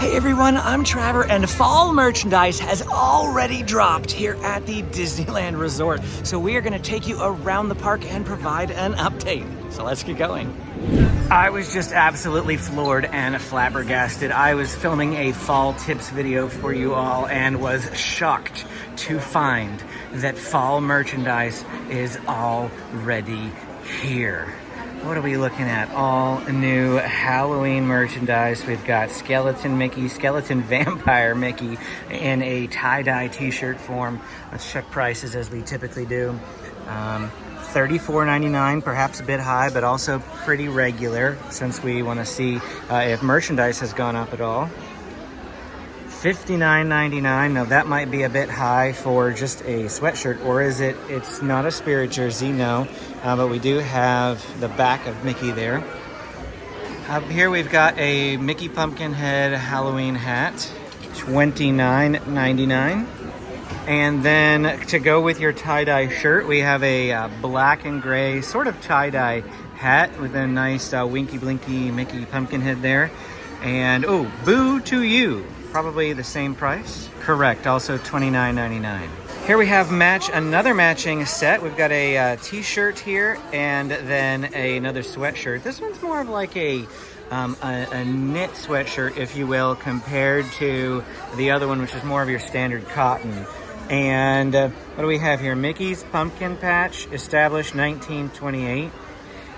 Hey everyone, I'm Trevor, and fall merchandise has already dropped here at the Disneyland Resort. So we are gonna take you around the park and provide an update. So let's get going. I was just absolutely floored and flabbergasted. I was filming a fall tips video for you all and was shocked to find that fall merchandise is already here. What are we looking at? All new Halloween merchandise. We've got Skeleton Mickey, Skeleton Vampire Mickey in a tie-dye t-shirt form. Let's check prices as we typically do. $34.99, perhaps a bit high, but also pretty regular since we want to see if merchandise has gone up at all. $59.99. Now that might be a bit high for just a sweatshirt, or is it? It's not a spirit jersey, no, but we do have the back of Mickey there. Up here we've got a Mickey Pumpkinhead Halloween hat, $29.99. And then to go with your tie-dye shirt, we have a black and gray sort of tie-dye hat with a nice winky blinky Mickey Pumpkinhead there. And oh, Boo to You. Probably the same price. Correct, also $29.99. Here we have another matching set. We've got a t-shirt here and then another sweatshirt. This one's more of like a knit sweatshirt, if you will, compared to the other one, which is more of your standard cotton. And what do we have here? Mickey's Pumpkin Patch, established 1928.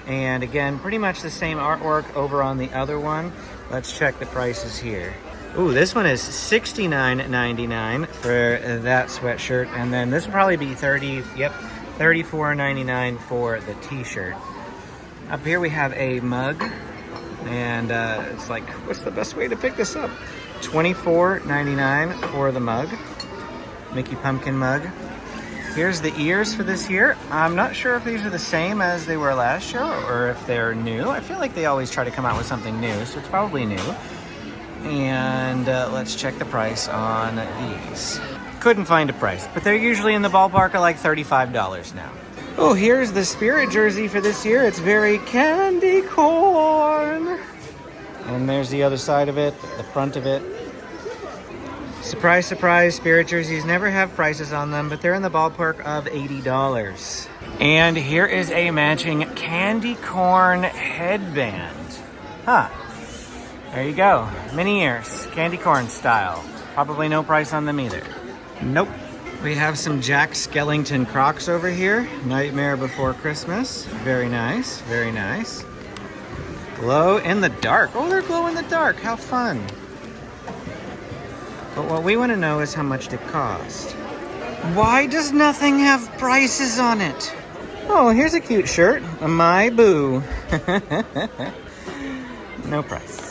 And again, pretty much the same artwork over on the other one. Let's check the prices here. Ooh, this one is $69.99 for that sweatshirt, and then this will probably be $34.99 for the t-shirt. Up here we have a mug, and it's like, what's the best way to pick this up? $24.99 for the mug, Mickey Pumpkin mug. Here's the ears for this year. I'm not sure if these are the same as they were last year or if they're new. I feel like they always try to come out with something new, so it's probably new. And let's check the price on these. Couldn't find a price, but they're usually in the ballpark of like $35 now. Oh, here's the spirit jersey for this year. It's very candy corn. And there's the other side of it, the front of it. Surprise, surprise, spirit jerseys never have prices on them, but they're in the ballpark of $80. And here is a matching candy corn headband. Huh. There you go. Mini ears, candy corn style. Probably no price on them either. Nope. We have some Jack Skellington Crocs over here. Nightmare Before Christmas. Very nice, very nice. Glow in the dark. Oh, they're glow in the dark. How fun. But what we want to know is how much they cost. Why does nothing have prices on it? Oh, here's a cute shirt. My Boo. No price.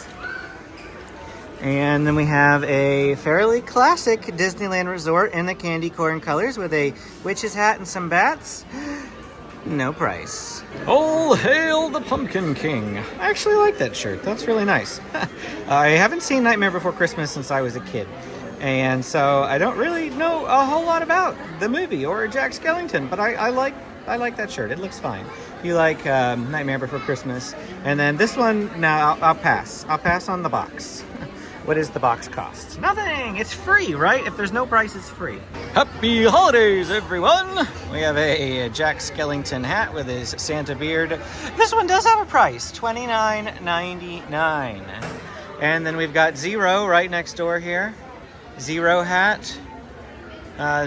And then we have a fairly classic Disneyland Resort in the candy corn colors with a witch's hat and some bats. No price. All hail the Pumpkin King. I actually like that shirt. That's really nice. I haven't seen Nightmare Before Christmas since I was a kid. And so I don't really know a whole lot about the movie or Jack Skellington, but I like that shirt. It looks fine. If you like Nightmare Before Christmas. And then this one, now I'll pass. I'll pass on the box. What does the box cost? Nothing! It's free, right? If there's no price, it's free. Happy holidays, everyone! We have a Jack Skellington hat with his Santa beard. This one does have a price, $29.99. And then we've got Zero right next door here. Zero hat.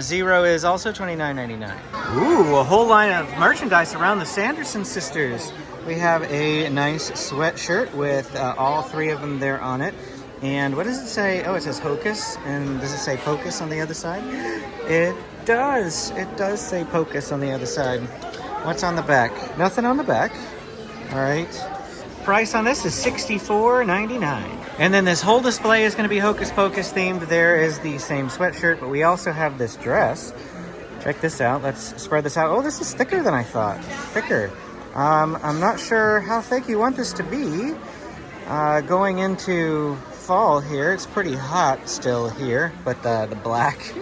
Zero is also $29.99. Ooh, a whole line of merchandise around the Sanderson sisters. We have a nice sweatshirt with all three of them there on it. And what does it say? Oh, it says Hocus. And does it say Pocus on the other side? It does. It does say Pocus on the other side. What's on the back? Nothing on the back. All right. Price on this is $64.99. And then this whole display is going to be Hocus Pocus themed. There is the same sweatshirt, but we also have this dress. Check this out. Let's spread this out. Oh, this is thicker than I thought. Thicker. I'm not sure how thick you want this to be. Going into fall here, it's pretty hot still here, but the black,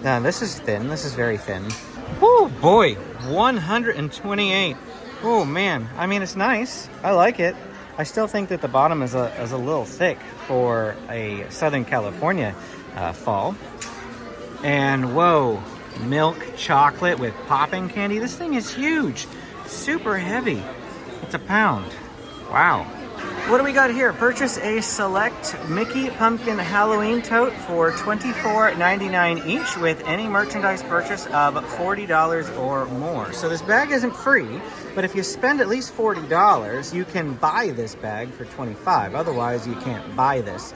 no, this is thin. This is very thin. Oh boy, 128. Oh man, I mean, it's nice. I like it. I still think that the bottom is a little thick for a Southern California fall. And whoa, milk chocolate with popping candy. This thing is huge, super heavy. It's a pound. Wow. What do we got here? Purchase a select Mickey Pumpkin Halloween tote for $24.99 each with any merchandise purchase of $40 or more. So this bag isn't free, but if you spend at least $40, you can buy this bag for $25. Otherwise, you can't buy this.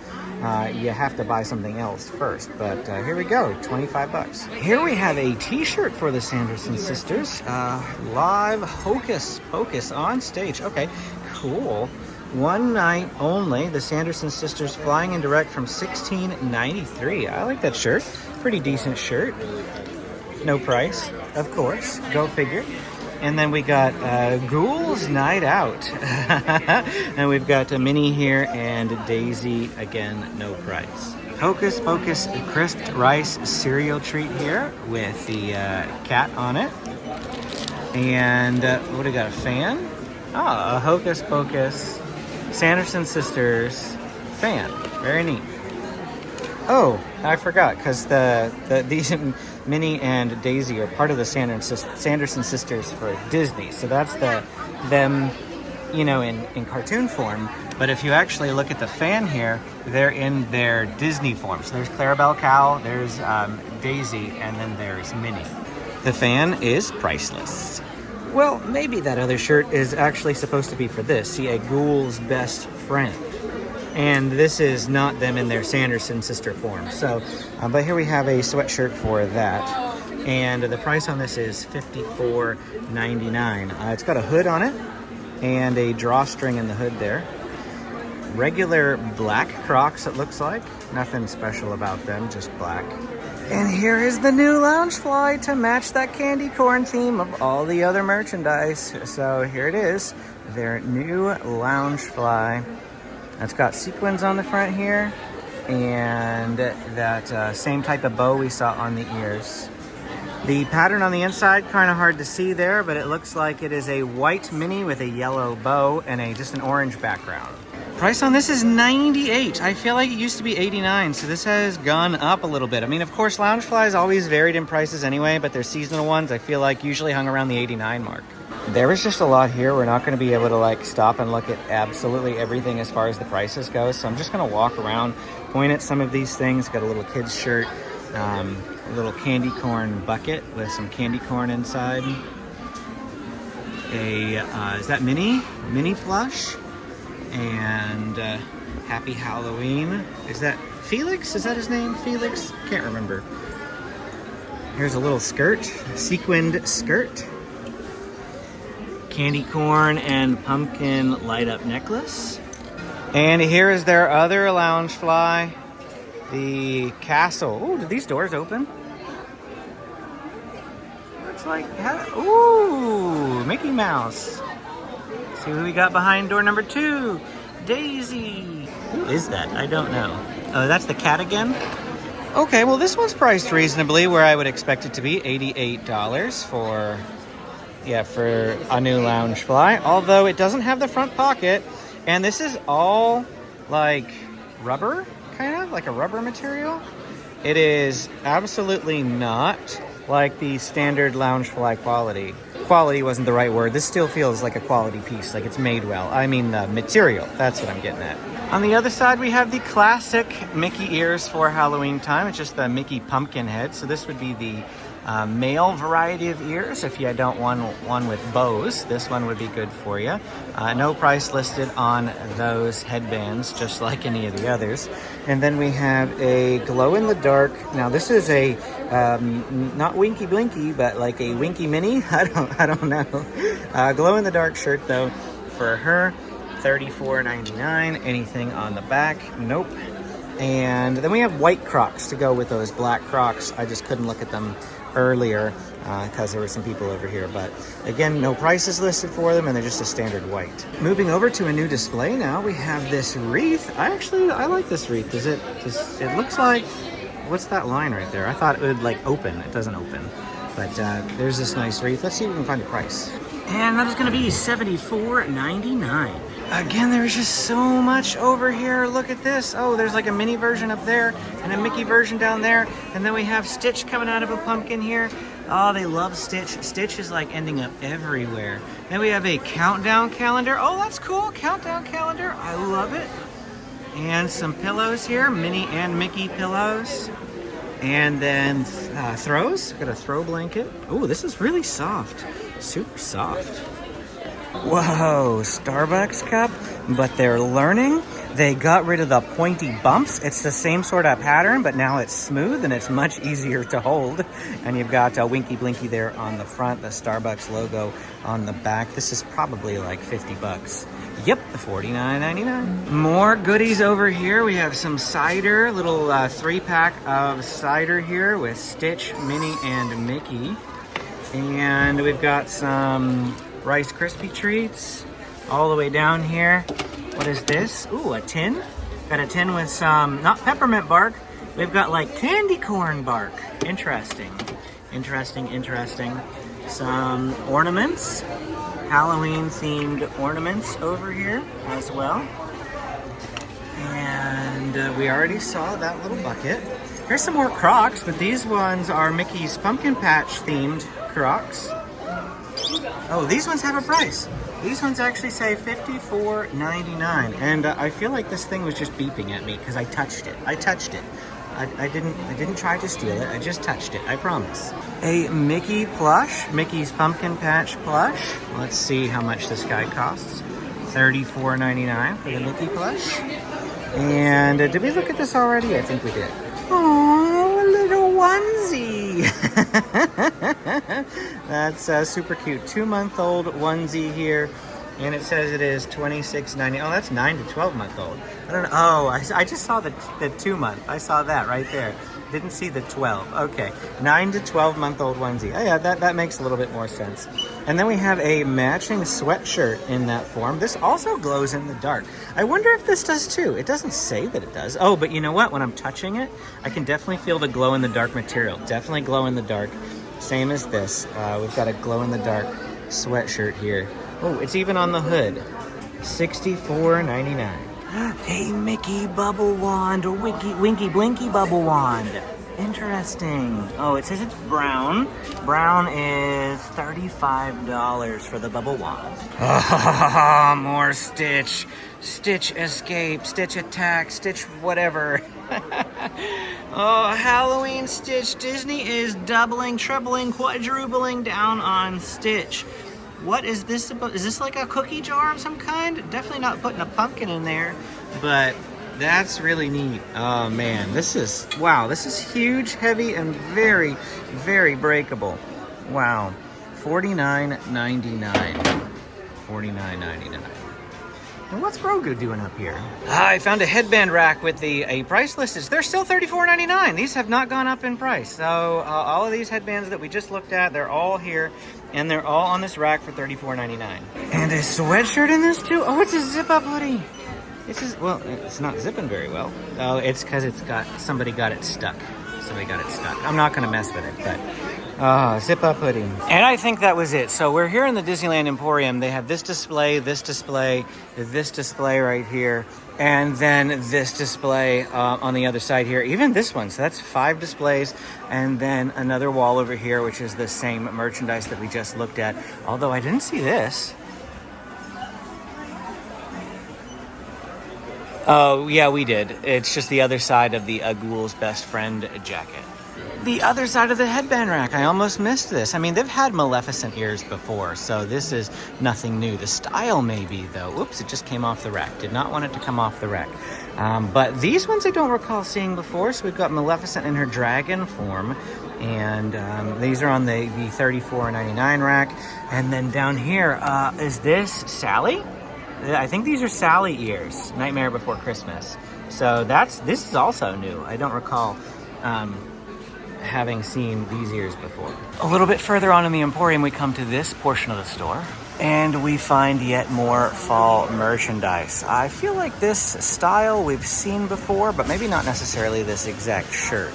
You have to buy something else first. But here we go, 25 bucks. Here we have a t-shirt for the Sanderson sisters. Live Hocus Pocus on stage. Okay, cool. One night only, the Sanderson sisters flying in direct from 1693. I like that shirt. Pretty decent shirt. No price, of course. Go figure. And then we got Ghouls Night Out. And we've got Minnie here and Daisy, again, no price. Hocus Pocus crisped rice cereal treat here with the cat on it. And what do we got, a fan? Ah, a Hocus Pocus Sanderson sisters fan. Very neat. Oh, I forgot, because these Minnie and Daisy are part of the Sanderson sisters for Disney. So that's them, you know, in cartoon form. But if you actually look at the fan here, they're in their Disney form. So there's Clarabelle Cow, there's Daisy, and then there's Minnie. The fan is priceless. Well, maybe that other shirt is actually supposed to be for this. See, a ghoul's best friend. And this is not them in their Sanderson sister form. So, but here we have a sweatshirt for that. And the price on this is $54.99. It's got a hood on it and a drawstring in the hood there. Regular black Crocs, it looks like. Nothing special about them, just black. And here is the new loungefly to match that candy corn theme of all the other merchandise. So here it is, their new loungefly. It's got sequins on the front here and that same type of bow we saw on the ears. The pattern on the inside, kind of hard to see there, but it looks like it is a white Minnie with a yellow bow and just an orange background. Price on this is $98. I feel like it used to be $89, so this has gone up a little bit. I mean, of course, loungeflies always varied in prices anyway, but their seasonal ones, I feel like, usually hung around the $89 mark. There was just a lot here. We're not going to be able to like stop and look at absolutely everything as far as the prices go, so I'm just going to walk around, point at some of these things. Got a little kid's shirt, a little candy corn bucket with some candy corn inside. Is that Minnie plush? And Happy Halloween. Is that Felix? Is that his name? Felix? Can't remember. Here's a little skirt, sequined skirt. Candy corn and pumpkin light up necklace. And here is their other loungefly, the castle. Oh, did these doors open? Looks like, ooh, Mickey Mouse. See who we got behind door number 2. Daisy. Who is that? I don't know. Oh, that's the cat again? Okay, well this one's priced reasonably where I would expect it to be. $88 for a new loungefly. Although it doesn't have the front pocket. And this is all like rubber, kind of like a rubber material. It is absolutely not like the standard loungefly quality. Quality wasn't the right word. This still feels like a quality piece, like it's made well. I mean the material, that's what I'm getting at. On the other side, we have the classic Mickey ears for Halloween time. It's just the Mickey pumpkin head. So this would be the male variety of ears. If you don't want one with bows, this one would be good for you. No price listed on those headbands, just like any of the others. And then we have a glow-in-the-dark. Now this is a not Winky Blinky, but like a Winky Minnie. I don't know. Glow-in-the-dark shirt though for her, $34.99. Anything on the back? Nope. And then we have white Crocs to go with those black Crocs. I just couldn't look at them earlier because there were some people over here, but again, no prices listed for them and they're just a standard white. Moving over to a new display now, we have this wreath. I like this wreath. It looks like, what's that line right there? I thought it would like open. It doesn't open, but there's this nice wreath. Let's see if we can find a price. And that is going to be $74.99. Again, there's just so much over here. Look at this. Oh, there's like a mini version up there and a Mickey version down there. And then we have Stitch coming out of a pumpkin here. Oh, they love Stitch. Stitch is like ending up everywhere. Then we have a countdown calendar. Oh, that's cool. Countdown calendar. I love it. And some pillows here, Minnie and Mickey pillows. And then throws. Got a throw blanket. Oh, this is really soft. Super soft. Whoa, Starbucks cup, but they're learning. They got rid of the pointy bumps. It's the same sort of pattern, but now it's smooth and it's much easier to hold. And you've got a Winky Blinky there on the front, the Starbucks logo on the back. This is probably like 50 bucks. Yep, $49.99. More goodies over here. We have some cider, little 3-pack of cider here with Stitch, Minnie, and Mickey. And we've got some Rice Krispie treats all the way down here. What is this? Ooh, a tin. Got a tin with some, not peppermint bark. We've got like candy corn bark. Interesting. Some ornaments. Halloween themed ornaments over here as well. And we already saw that little bucket. Here's some more Crocs, but these ones are Mickey's Pumpkin Patch themed Crocs. Oh, these ones have a price. These ones actually say $54.99. And I feel like this thing was just beeping at me because I touched it. I didn't try to steal it. I just touched it. I promise. A Mickey plush, Mickey's Pumpkin Patch plush. Let's see how much this guy costs. $34.99 for the Mickey plush. And did we look at this already? I think we did. Oh, a little onesie. That's super cute. 2-month-old onesie here. And it says it is $26.90. Oh, that's 9 to 12-month-old. I don't know. Oh, I just saw the 2-month. I saw that right there. Didn't see the 12. Okay, 9 to 12-month-old onesie. Oh, yeah, that makes a little bit more sense. And then we have a matching sweatshirt in that form. This also glows in the dark. I wonder if this does too. It doesn't say that it does. Oh, but you know what? When I'm touching it, I can definitely feel the glow-in-the-dark material. Definitely glow in the dark. Same as this. We've got a glow-in-the-dark sweatshirt here. Oh, it's even on the hood. $64.99. A Mickey bubble wand, or Winky Blinky bubble wand. Interesting. Oh, it says it's brown. Brown is $35 for the bubble wand. Oh, more Stitch. Stitch escape, Stitch attack, Stitch whatever. Oh, Halloween Stitch. Disney is doubling, tripling, quadrupling down on Stitch. What is this about? Is this like a cookie jar of some kind? Definitely not putting a pumpkin in there, but that's really neat. Oh man, this is, wow, this is huge, heavy, and very, very breakable. Wow, $49.99. $49.99. And what's Grogu doing up here? I found a headband rack with a price listed. They're still $34.99. These have not gone up in price. So all of these headbands that we just looked at, they're all here. And they're all on this rack for $34.99. And a sweatshirt in this too? Oh, it's a zip-up hoodie. This is, well, it's not zipping very well. Oh, it's because somebody got it stuck. I'm not gonna mess with it, but zip-up hoodie. And I think that was it. So we're here in the Disneyland Emporium. They have this display right here, and then this display on the other side here. Even this one, so that's 5 displays, and then another wall over here, which is the same merchandise that we just looked at. Although I didn't see this. Oh, yeah, we did. It's just the other side of the Ghoul's Best Friend jacket. The other side of the headband rack. I almost missed this. I mean, they've had Maleficent ears before, so this is nothing new. The style maybe, though. Oops, it just came off the rack. Did not want it to come off the rack. But these ones I don't recall seeing before. So we've got Maleficent in her dragon form. And these are on the $34.99 rack. And then down here, is this Sally? I think these are Sally ears. Nightmare Before Christmas. So this is also new. I don't recall having seen these ears before. A little bit further on in the Emporium, we come to this portion of the store, and we find yet more fall merchandise. I feel like this style we've seen before, but maybe not necessarily this exact shirt.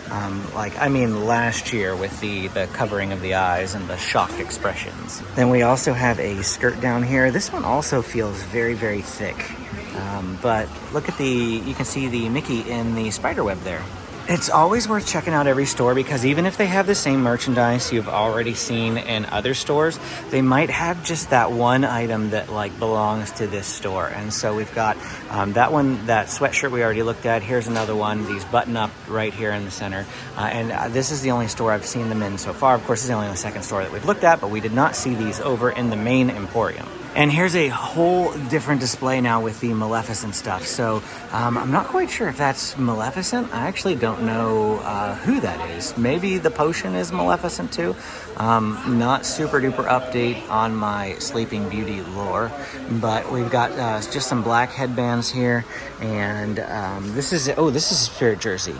I mean last year with the covering of the eyes and the shocked expressions. Then we also have a skirt down here. This one also feels very, very thick. But look at you can see the Mickey in the spider web there. It's always worth checking out every store because even if they have the same merchandise you've already seen in other stores, they might have just that one item that like belongs to this store. And so we've got that sweatshirt we already looked at. Here's another one, these button up right here in the center. And this is the only store I've seen them in so far. Of course, this is only the second store that we've looked at, but we did not see these over in the main Emporium. And here's a whole different display now with the Maleficent stuff. So I'm not quite sure if that's Maleficent. I actually don't know who that is. Maybe the potion is Maleficent too. Not super duper update on my Sleeping Beauty lore. But we've got just some black headbands here. And this is Spirit Jersey.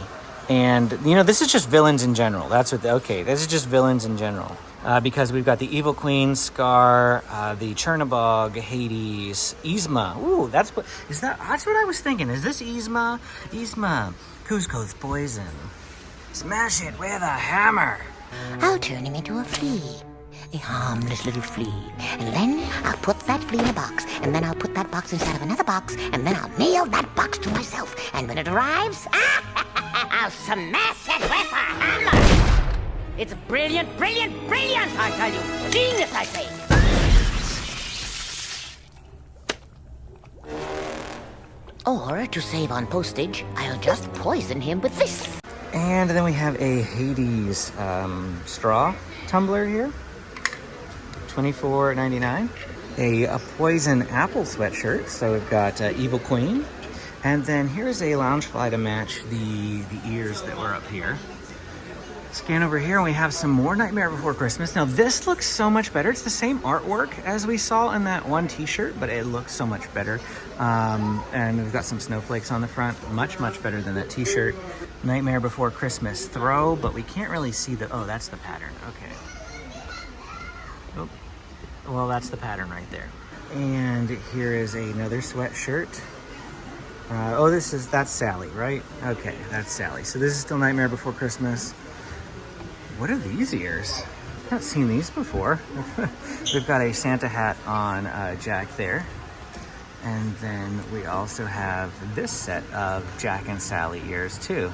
And, you know, this is just villains in general. This is just villains in general. Because we've got the Evil Queen, Scar, the Chernabog, Hades, Yzma. Ooh, that's what I was thinking. Is this Yzma? Yzma, Cusco's poison. Smash it with a hammer. I'll turn him into a flea. A harmless little flea. And then I'll put that flea in a box. And then I'll put that box inside of another box. And then I'll nail that box to myself. And when it arrives, I'll smash it with a hammer. It's brilliant, brilliant, brilliant, I tell you. Genius, I say. Or, to save on postage, I'll just poison him with this. And then we have a Hades straw tumbler here. $24.99. A poison apple sweatshirt. So we've got Evil Queen. And then here's a loungefly to match the ears that were up here. Scan over here and we have some more Nightmare Before Christmas. Now this looks so much better. It's the same artwork as we saw in that one t-shirt, but it looks so much better. And we've got some snowflakes on the front. Much, much better than that t-shirt. Nightmare Before Christmas throw, but we can't really see that's the pattern. Okay. Oh, well, that's the pattern right there. And here is another sweatshirt. That's Sally, right? Okay, that's Sally. So this is still Nightmare Before Christmas. What are these ears? I've not seen these before. We've got a Santa hat on Jack there. And then we also have this set of Jack and Sally ears too.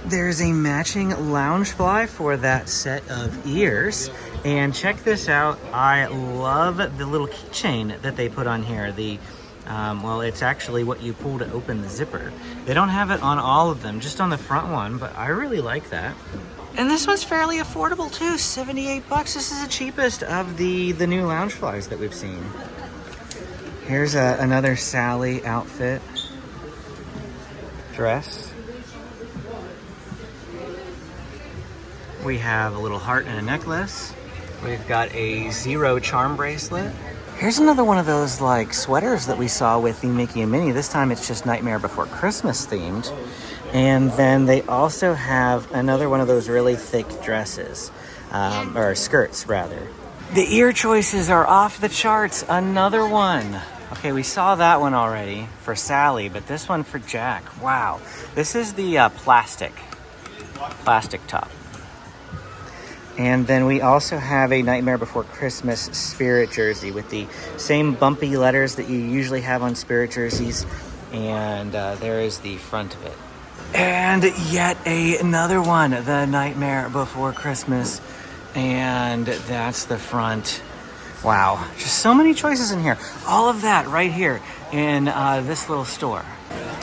There's a matching loungefly for that set of ears. And check this out. I love the little keychain that they put on here. It's actually what you pull to open the zipper. They don't have it on all of them, just on the front one, but I really like that. And this one's fairly affordable too, $78. This is the cheapest of the new loungeflies that we've seen. Here's another Sally outfit. Dress. We have a little heart and a necklace. We've got a Zero charm bracelet. Here's another one of those like sweaters that we saw with the Mickey and Minnie. This time it's just Nightmare Before Christmas themed. And then they also have another one of those really thick dresses, or skirts rather. The ear choices are off the charts. Another one. Okay, we saw that one already for Sally, but this one for Jack. Wow. This is the plastic top. And then we also have a Nightmare Before Christmas Spirit jersey with the same bumpy letters that you usually have on Spirit jerseys. And there is the front of it. And yet another one, the Nightmare Before Christmas. And that's the front. Wow, just so many choices in here. All of that right here in this little store.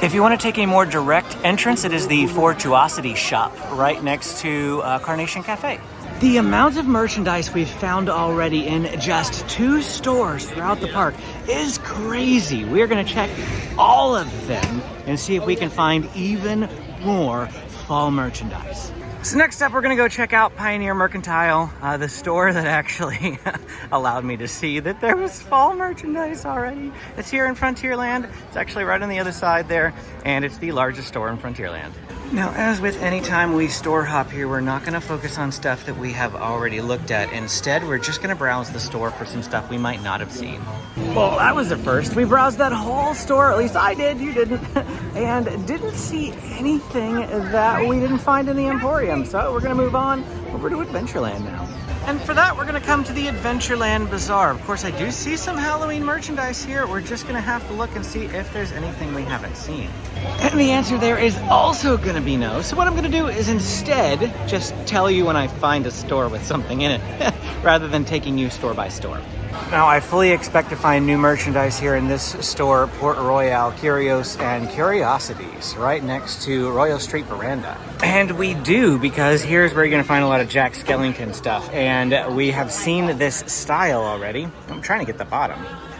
If you want to take a more direct entrance, it is the Fortuosity shop right next to Carnation Cafe. The amount of merchandise we've found already in just 2 stores throughout the park is crazy. We're going to check all of them and see if we can find even more fall merchandise. So next up, we're gonna go check out Pioneer Mercantile, the store that actually allowed me to see that there was fall merchandise already. It's here in Frontierland. It's actually right on the other side there, and it's the largest store in Frontierland. Now, as with any time we store hop here, we're not gonna focus on stuff that we have already looked at. Instead, we're just gonna browse the store for some stuff we might not have seen. Well, that was the first. We browsed that whole store, at least I did, you didn't, and didn't see anything that we didn't find in the Emporium. So we're gonna move on over to Adventureland now. And for that, we're gonna come to the Adventureland Bazaar. Of course, I do see some Halloween merchandise here. We're just gonna have to look and see if there's anything we haven't seen. And the answer there is also gonna be no. So what I'm gonna do is instead just tell you when I find a store with something in it, rather than taking you store by store. Now, I fully expect to find new merchandise here in this store, Port Royal Curios and Curiosities, right next to Royal Street Veranda. And we do, because here's where you're gonna find a lot of Jack Skellington stuff. And we have seen this style already. I'm trying to get the bottom.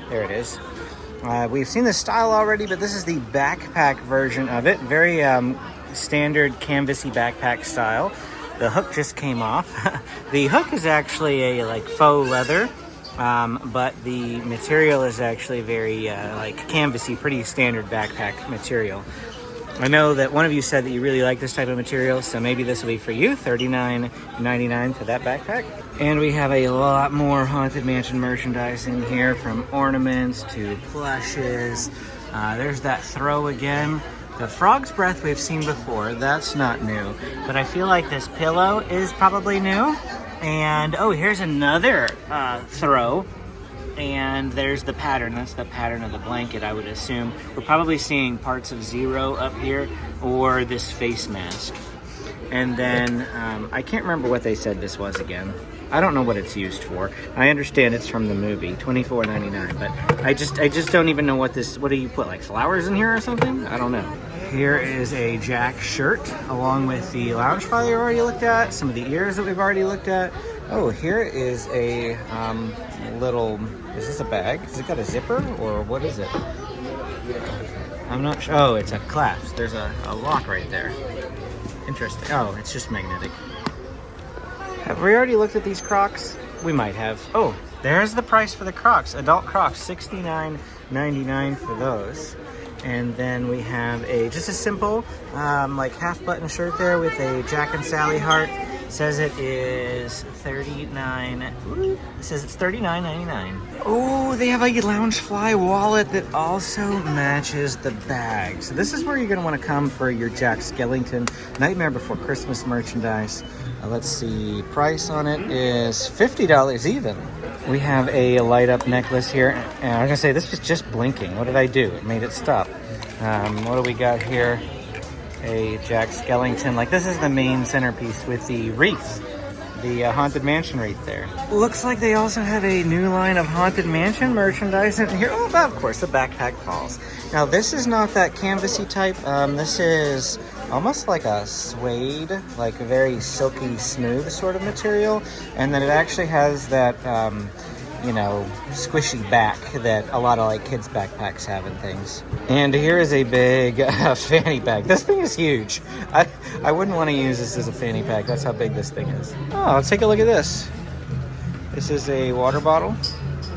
There it is. We've seen this style already, but this is the backpack version of it. Very standard canvasy backpack style. The hook just came off. The hook is actually a like faux leather. But the material is actually very like canvasy, pretty standard backpack material. I know that one of you said that you really like this type of material, so maybe this will be for you. $39.99 for that backpack. And we have a lot more Haunted Mansion merchandise in here, from ornaments to plushes. There's that throw again. The frog's breath we've seen before, that's not new. But I feel like this pillow is probably new. And oh, here's another throw, and there's the pattern. That's the pattern of the blanket, I would assume. We're probably seeing parts of Zero up here, or this face mask. And then I can't remember what they said this was again. I don't know what it's used for. I understand it's from the movie, $24.99, but I just don't even know what this. What do you put, like flowers in here or something? I don't know. Here is a Jack shirt, along with the loungefly we already looked at, some of the ears that we've already looked at. Oh, here is a little, is this a bag? Has it got a zipper, or what is it? I'm not sure. Oh, it's a clasp. There's a lock right there. Interesting. Oh, it's just magnetic. Have we already looked at these Crocs? We might have. Oh, there's the price for the Crocs. Adult Crocs, $69.99 for those. And then we have just a simple like half button shirt there with a Jack and Sally heart. It says it is $39. It says it's $39.99. Oh, they have a Loungefly wallet that also matches the bag. So this is where you're gonna want to come for your Jack Skellington Nightmare Before Christmas merchandise. Let's see, price on it is $50 even. We have a light up necklace here, and I was gonna say this was just blinking. What did I do? It made it stop. What do we got here? A Jack Skellington, like this is the main centerpiece with the wreath, the Haunted Mansion wreath there. Looks like they also have a new line of Haunted Mansion merchandise in here. Oh, of course, the backpack falls. Now this is not that canvasy type. This is almost like a suede, like a very silky smooth sort of material, and then it actually has that you know, squishy back that a lot of like kids backpacks have and things. And here is a big fanny pack. This thing is huge. I wouldn't want to use this as a fanny pack. That's how big this thing is. Oh, let's take a look at this. This is a water bottle,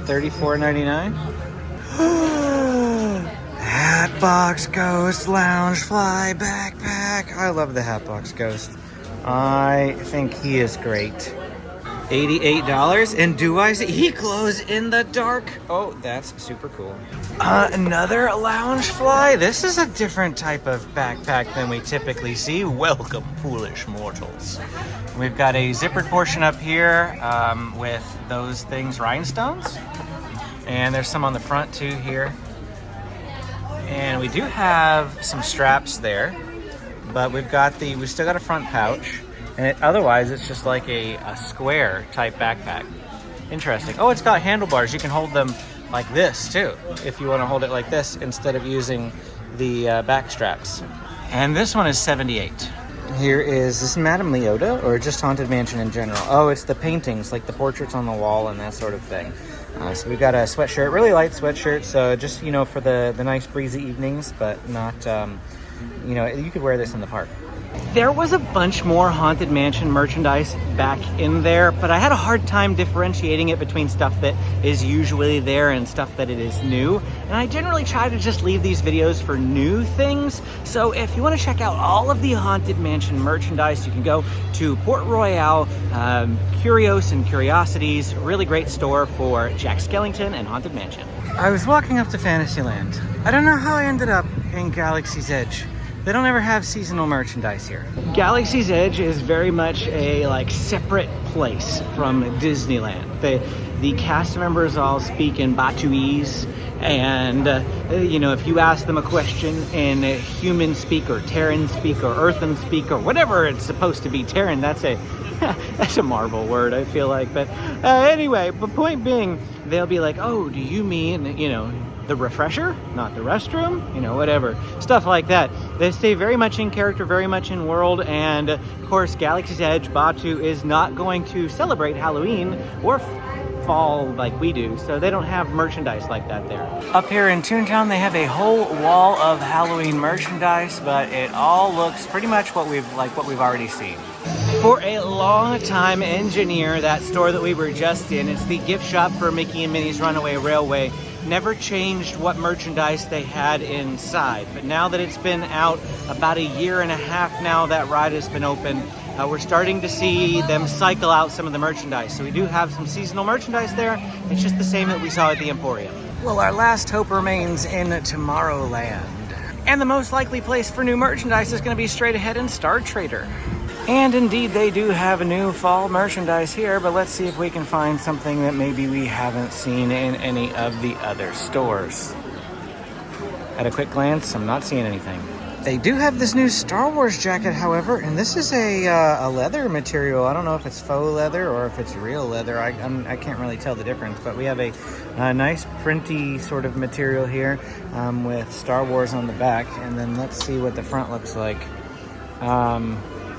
$34.99. Hatbox Ghost Loungefly backpack. I love the Hatbox Ghost. I think he is great. $88, and do I see he glows in the dark? Oh, that's super cool. Another Loungefly. This is a different type of backpack than we typically see. Welcome, foolish mortals. We've got a zippered portion up here with those things, rhinestones, and there's some on the front too here. And we do have some straps there, but we've still got a front pouch. And otherwise, it's just like a square type backpack. Interesting. Oh, it's got handlebars. You can hold them like this too, if you want to hold it like this instead of using the back straps. And this one is $78. Here is this Madame Leota, or just Haunted Mansion in general. Oh, it's the paintings, like the portraits on the wall and that sort of thing. So we've got a sweatshirt, really light sweatshirt. So just, you know, for the nice breezy evenings, but not, you know, you could wear this in the park. There was a bunch more Haunted Mansion merchandise back in there, but I had a hard time differentiating it between stuff that is usually there and stuff that it is new. And I generally try to just leave these videos for new things. So if you want to check out all of the Haunted Mansion merchandise, you can go to Port Royale, Curios and Curiosities, really great store for Jack Skellington and Haunted Mansion. I was walking up to Fantasyland. I don't know how I ended up in Galaxy's Edge. They don't ever have seasonal merchandise here. Galaxy's Edge is very much a separate place from Disneyland. The cast members all speak in Batuese, and if you ask them a question in human speak or Terran speak or Earthen speak or whatever it's supposed to be Terran, that's a Marvel word, I feel like. But anyway, the point being, they'll be like, oh, do you mean, the refresher, not the restroom, whatever, stuff like that. They stay very much in character, very much in world, and of course Galaxy's Edge, Batu is not going to celebrate Halloween or fall like we do, so they don't have merchandise like that there. Up here in Toontown, they have a whole wall of Halloween merchandise, but it all looks pretty much what we've already seen. For a long time, Engineer, that store that we were just in, it's the gift shop for Mickey and Minnie's Runaway Railway, never changed what merchandise they had inside. But now that it's been out about a year and a half now, that ride has been open, we're starting to see them cycle out some of the merchandise. So we do have some seasonal merchandise there. It's just the same that we saw at the Emporium. Well, our last hope remains in Tomorrowland. And the most likely place for new merchandise is going to be straight ahead in Star Trader. And indeed, they do have a new fall merchandise here, but let's see if we can find something that maybe we haven't seen in any of the other stores. At a quick glance, I'm not seeing anything. They do have this new Star Wars jacket, however, and this is a leather material. I don't know if it's faux leather or if it's real leather. I can't really tell the difference, but we have a nice printy sort of material here with Star Wars on the back, and then let's see what the front looks like.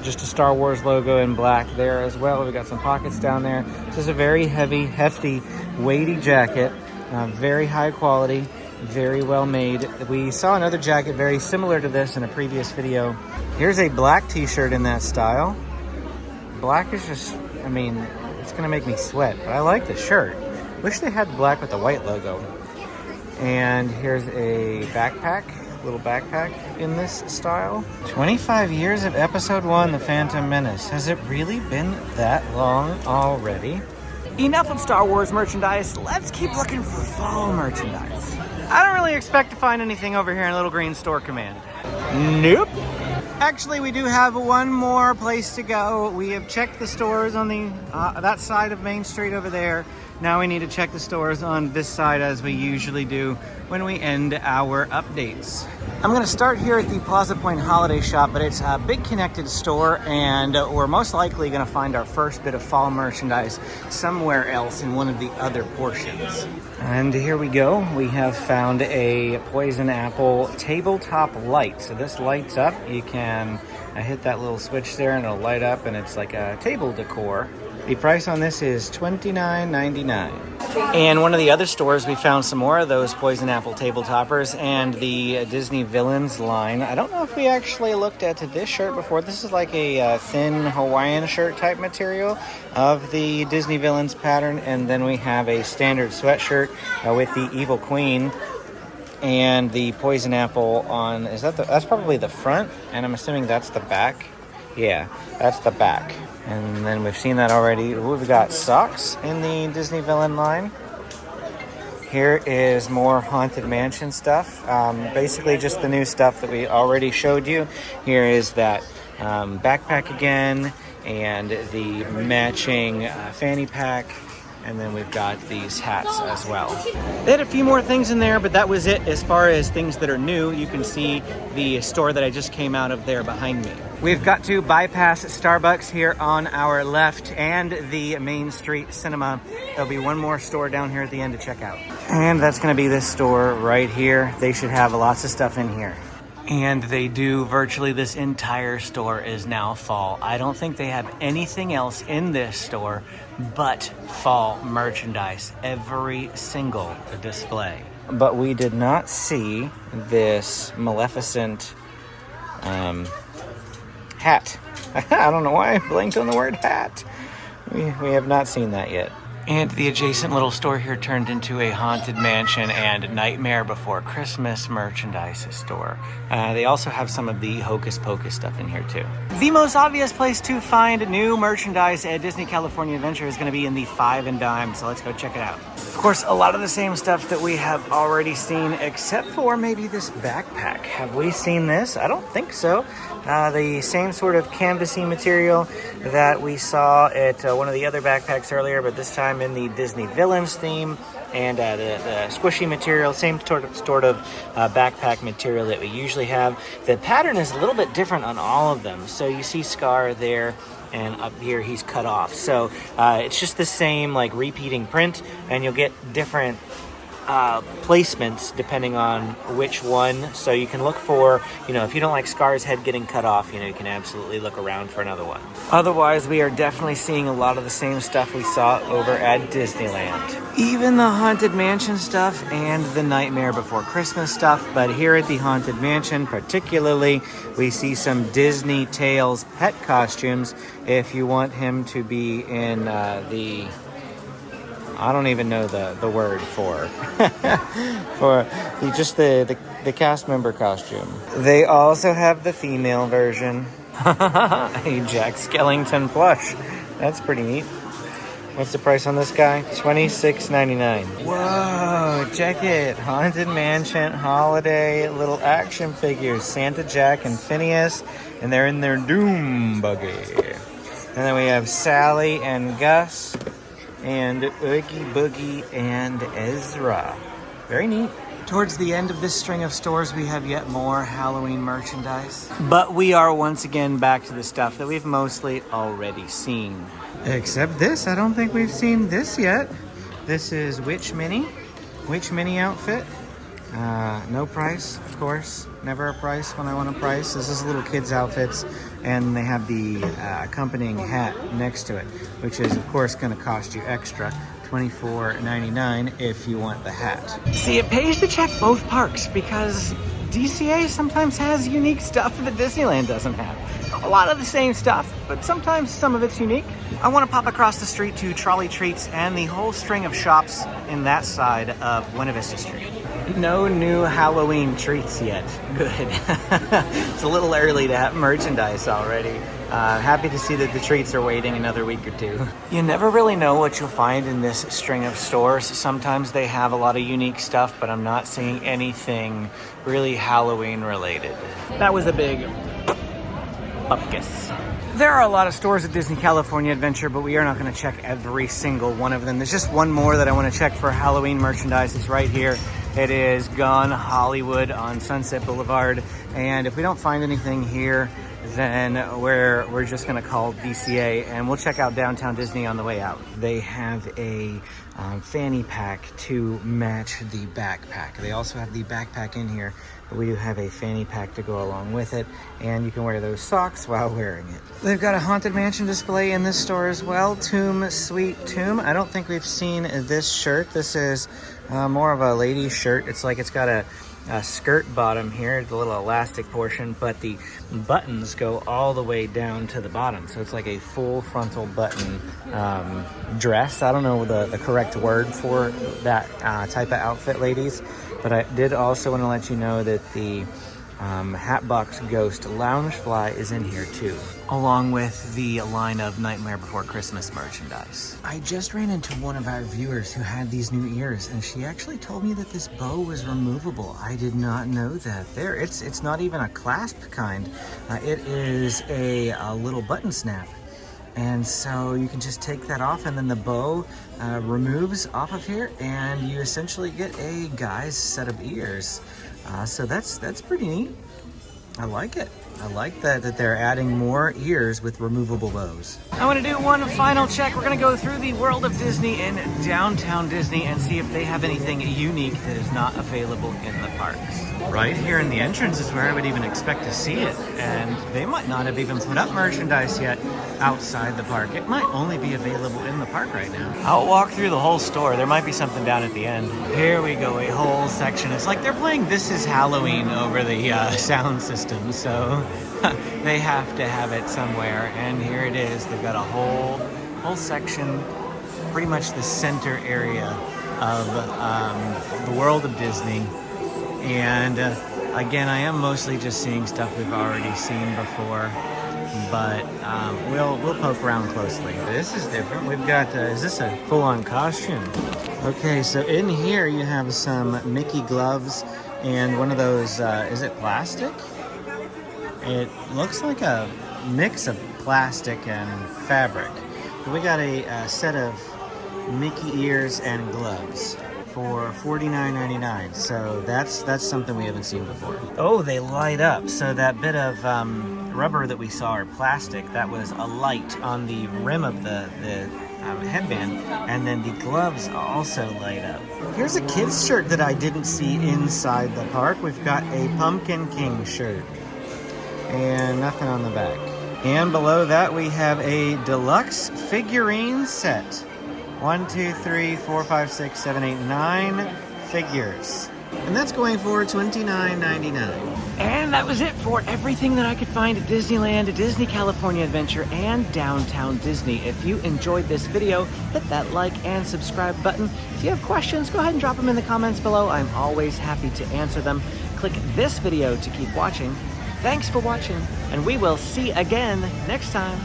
Just a Star Wars logo in black there as well. We got some pockets down there. This is a very heavy, hefty, weighty jacket, very high quality, very well made. We saw another jacket very similar to this in a previous video. Here's a black t-shirt in that style. Black is just, it's gonna make me sweat, but I like the shirt. Wish they had black with the white logo. And here's a backpack. Little backpack in this style. 25 years of episode 1, The Phantom Menace. Has it really been that long already? Enough of Star Wars merchandise. Let's keep looking for fall merchandise. I don't really expect to find anything over here in Little Green Store Command. Nope. Actually, we do have one more place to go. We have checked the stores on the that side of Main Street over there. Now we need to check the stores on this side as we usually do when we end our updates. I'm gonna start here at the Plaza Point Holiday Shop, but it's a big connected store, and we're most likely gonna find our first bit of fall merchandise somewhere else in one of the other portions. And here we go. We have found a Poison Apple tabletop light. So this lights up. You can hit that little switch there and it'll light up, and it's like a table decor. The price on this is $29.99. And one of the other stores, we found some more of those Poison Apple table toppers and the Disney Villains line. I don't know if we actually looked at this shirt before. This is like a thin Hawaiian shirt type material of the Disney Villains pattern. And then we have a standard sweatshirt with the Evil Queen and the Poison Apple on. That's probably the front, and I'm assuming that's the back. Yeah, that's the back. And then we've seen that already. We've got socks in the Disney Villain line. Here is more Haunted Mansion stuff. Basically just the new stuff that we already showed you. Here is that backpack again, and the matching fanny pack. And then we've got these hats as well. They had a few more things in there, but that was it as far as things that are new. You can see the store that I just came out of there behind me. We've got to bypass Starbucks here on our left and the Main Street Cinema. There'll be one more store down here at the end to check out. And that's gonna be this store right here. They should have lots of stuff in here. And they do. Virtually this entire store is now fall. I don't think they have anything else in this store but fall merchandise. Every single display. But we did not see this Maleficent hat. I don't know why I blanked on the word hat. We have not seen that yet. And the adjacent little store here turned into a Haunted Mansion and Nightmare Before Christmas merchandise store. They also have some of the Hocus Pocus stuff in here too. The most obvious place to find new merchandise at Disney California Adventure is going to be in the Five and Dime, so let's go check it out. Of course, a lot of the same stuff that we have already seen, except for maybe this backpack. Have we seen this? I don't think so. The same sort of canvasy material that we saw at one of the other backpacks earlier, but this time in the Disney Villains theme, and the squishy material, same sort of backpack material that we usually have. The pattern is a little bit different on all of them. So you see Scar there, and up here he's cut off. So it's just the same like repeating print, and you'll get different placements depending on which one. So you can look for, if you don't like Scar's head getting cut off, you can absolutely look around for another one. Otherwise, we are definitely seeing a lot of the same stuff we saw over at Disneyland. Even the Haunted Mansion stuff and the Nightmare Before Christmas stuff. But here at the Haunted Mansion particularly, we see some Disney Tales pet costumes if you want him to be in I don't even know the word for just the cast member costume. They also have the female version. A Jack Skellington plush. That's pretty neat. What's the price on this guy? $26.99. Whoa, check it. Haunted Mansion holiday little action figures. Santa Jack and Phineas, and they're in their Doom buggy. And then we have Sally and Gus, and Oogie Boogie and Ezra. Very neat. Towards the end of this string of stores, we have yet more Halloween merchandise. But we are once again back to the stuff that we've mostly already seen. Except this, I don't think we've seen this yet. This is Witch Minnie outfit. No price, of course. Never a price when I want a price. This is little kids' outfits, and they have the accompanying hat next to it, which is, of course, going to cost you extra. $24.99 if you want the hat. See, it pays to check both parks because DCA sometimes has unique stuff that Disneyland doesn't have. A lot of the same stuff, but sometimes some of it's unique. I want to pop across the street to Trolley Treats and the whole string of shops in that side of Buena Vista Street. No new Halloween treats yet. Good. It's a little early to have merchandise already. Happy to see that the treats are waiting another week or two. You never really know what you'll find in this string of stores. Sometimes they have a lot of unique stuff, but I'm not seeing anything really Halloween related. That was a big upkiss. There are a lot of stores at Disney California Adventure, but we are not going to check every single one of them. There's just one more that I want to check for Halloween merchandise. It's right here. It is Gone Hollywood on Sunset Boulevard. And if we don't find anything here, then we're just going to call DCA and we'll check out Downtown Disney on the way out. They have a fanny pack to match the backpack. They also have the backpack in here, but we do have a fanny pack to go along with it, and you can wear those socks while wearing it. They've got a Haunted Mansion display in this store as well. Tomb Sweet Tomb. I don't think we've seen this shirt. This is more of a lady's shirt. It's like it's got a skirt bottom here, the little elastic portion, but the buttons go all the way down to the bottom. So it's like a full frontal button dress. I don't know the correct word for that type of outfit, ladies. But I did also want to let you know that the Hatbox Ghost Loungefly is in here too, along with the line of Nightmare Before Christmas merchandise. I just ran into one of our viewers who had these new ears, and she actually told me that this bow was removable. I did not know that. There, it's not even a clasp kind. It is a little button snap. And so you can just take that off, and then the bow removes off of here, and you essentially get a guy's set of ears. So that's pretty neat. I like it. I like that they're adding more ears with removable bows. I want to do one final check. We're going to go through the World of Disney and Downtown Disney and see if they have anything unique that is not available in the parks. Right here in the entrance is where I would even expect to see it. And they might not have even put up merchandise yet outside the park. It might only be available in the park right now. I'll walk through the whole store. There might be something down at the end. Here we go, a whole section. It's like they're playing This Is Halloween over the sound system. So they have to have it somewhere, and here it is. They've got a whole section, pretty much the center area of the world of Disney. And again, I am mostly just seeing stuff we've already seen before, but we'll poke around closely. This is different. We've got, is this a full-on costume? Okay, so in here you have some Mickey gloves and one of those, is it plastic? It looks like a mix of plastic and fabric. We got a set of Mickey ears and gloves for $49.99. So that's something we haven't seen before. Oh, they light up. So that bit of rubber that we saw, or plastic, that was a light on the rim of the headband, and then the gloves also light up. Here's a kid's shirt that I didn't see inside the park. We've got a Pumpkin King shirt and nothing on the back. And below that we have a deluxe figurine set. 1, 2, 3, 4, 5, 6, 7, 8, 9 figures. And that's going for $29.99. And that was it for everything that I could find at Disneyland, at Disney California Adventure, and Downtown Disney. If you enjoyed this video, hit that like and subscribe button. If you have questions, go ahead and drop them in the comments below. I'm always happy to answer them. Click this video to keep watching. Thanks for watching, and we will see again next time.